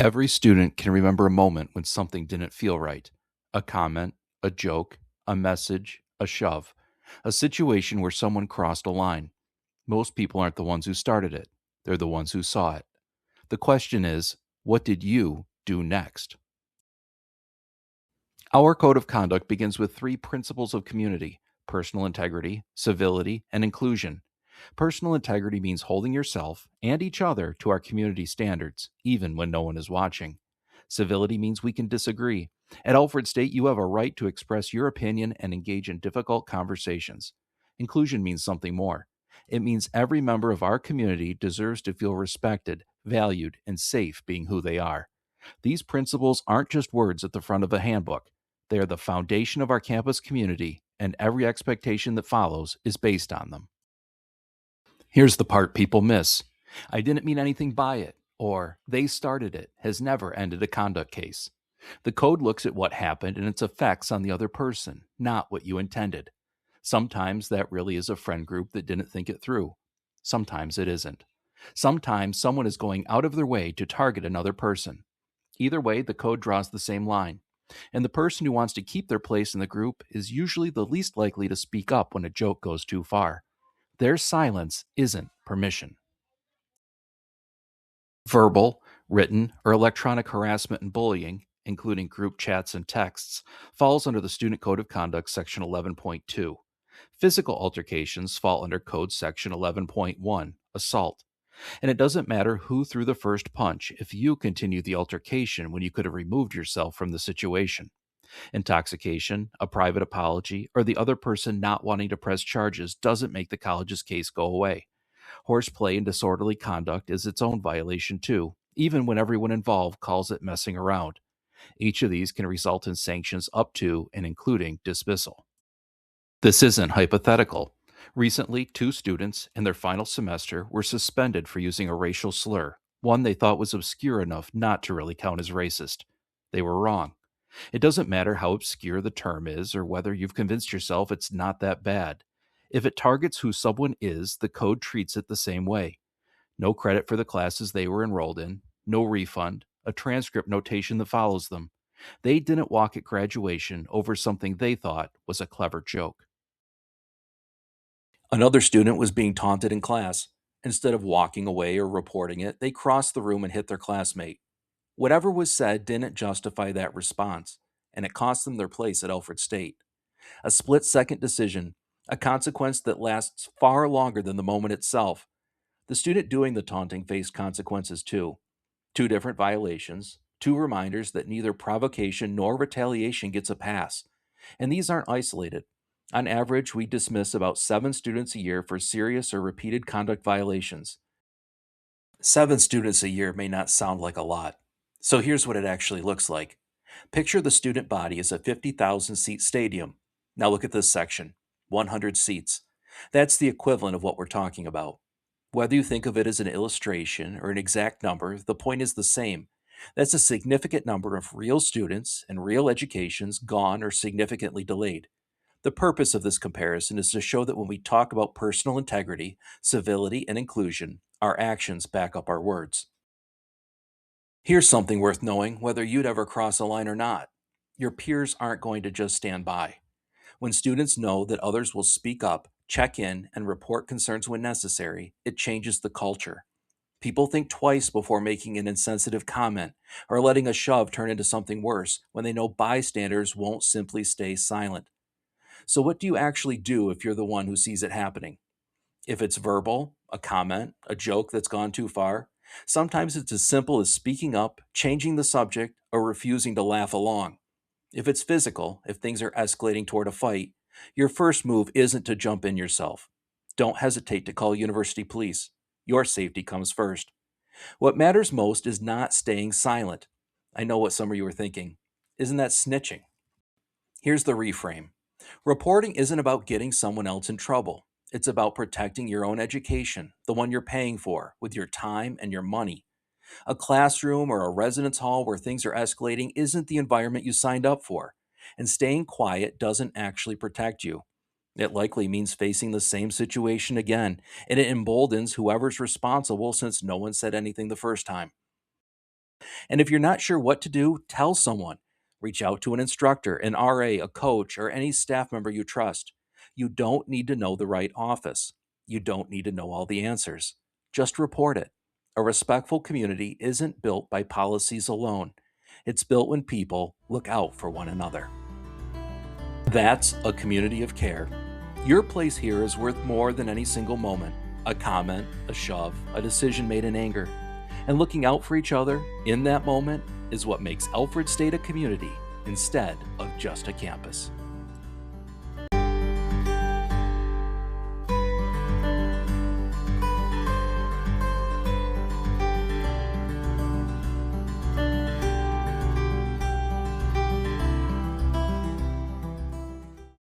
Every student can remember a moment when something didn't feel right. A comment, a joke, a message, a shove, a situation where someone crossed a line. Most people aren't the ones who started it, they're the ones who saw it. The question is, what did you do next? Our code of conduct begins with three principles of community: personal integrity, civility, and inclusion. Personal integrity means holding yourself and each other to our community standards, even when no one is watching. Civility means we can disagree. At Alfred State, you have a right to express your opinion and engage in difficult conversations. Inclusion means something more. It means every member of our community deserves to feel respected, valued, and safe being who they are. These principles aren't just words at the front of a handbook. They are the foundation of our campus community, and every expectation that follows is based on them. Here's the part people miss: "I didn't mean anything by it," or "they started it," has never ended a conduct case. The code looks at what happened and its effects on the other person, not what you intended. Sometimes that really is a friend group that didn't think it through. Sometimes it isn't. Sometimes someone is going out of their way to target another person. Either way, the code draws the same line. And the person who wants to keep their place in the group is usually the least likely to speak up when a joke goes too far. Their silence isn't permission. Verbal, written, or electronic harassment and bullying, including group chats and texts, falls under the Student Code of Conduct, Section 11.2. Physical altercations fall under Code Section 11.1, assault. And it doesn't matter who threw the first punch if you continue the altercation when you could have removed yourself from the situation. Intoxication, a private apology, or the other person not wanting to press charges doesn't make the college's case go away. Horseplay and disorderly conduct is its own violation, too, even when everyone involved calls it messing around. Each of these can result in sanctions up to and including dismissal. This isn't hypothetical. Recently, two students in their final semester were suspended for using a racial slur, one they thought was obscure enough not to really count as racist. They were wrong. It doesn't matter how obscure the term is or whether you've convinced yourself it's not that bad. If it targets who someone is, the code treats it the same way. No credit for the classes they were enrolled in, no refund, a transcript notation that follows them. They didn't walk at graduation over something they thought was a clever joke. Another student was being taunted in class. Instead of walking away or reporting it, they crossed the room and hit their classmate. Whatever was said didn't justify that response, and it cost them their place at Alfred State. A split second decision, a consequence that lasts far longer than the moment itself. The student doing the taunting faced consequences too. Two different violations, two reminders that neither provocation nor retaliation gets a pass. And these aren't isolated. On average, we dismiss about 7 students a year for serious or repeated conduct violations. 7 students a year may not sound like a lot. So here's what it actually looks like. Picture the student body as a 50,000 seat stadium. Now look at this section: 100 seats. That's the equivalent of what we're talking about. Whether you think of it as an illustration or an exact number, the point is the same. That's a significant number of real students and real educations gone or significantly delayed. The purpose of this comparison is to show that when we talk about personal integrity, civility, and inclusion, our actions back up our words. Here's something worth knowing whether you'd ever cross a line or not. Your peers aren't going to just stand by. When students know that others will speak up, check in, and report concerns when necessary, it changes the culture. People think twice before making an insensitive comment or letting a shove turn into something worse when they know bystanders won't simply stay silent. So, what do you actually do if you're the one who sees it happening? If it's verbal, a comment, a joke that's gone too far, sometimes it's as simple as speaking up, changing the subject, or refusing to laugh along. If it's physical, if things are escalating toward a fight, your first move isn't to jump in yourself. Don't hesitate to call university police. Your safety comes first. What matters most is not staying silent. I know what some of you are thinking. Isn't that snitching? Here's the reframe: reporting isn't about getting someone else in trouble. It's about protecting your own education, the one you're paying for, with your time and your money. A classroom or a residence hall where things are escalating isn't the environment you signed up for, and staying quiet doesn't actually protect you. It likely means facing the same situation again, and it emboldens whoever's responsible since no one said anything the first time. And if you're not sure what to do, tell someone. Reach out to an instructor, an RA, a coach, or any staff member you trust. You don't need to know the right office. You don't need to know all the answers. Just report it. A respectful community isn't built by policies alone. It's built when people look out for one another. That's a community of care. Your place here is worth more than any single moment. A comment, a shove, a decision made in anger. And looking out for each other in that moment is what makes Alfred State a community instead of just a campus.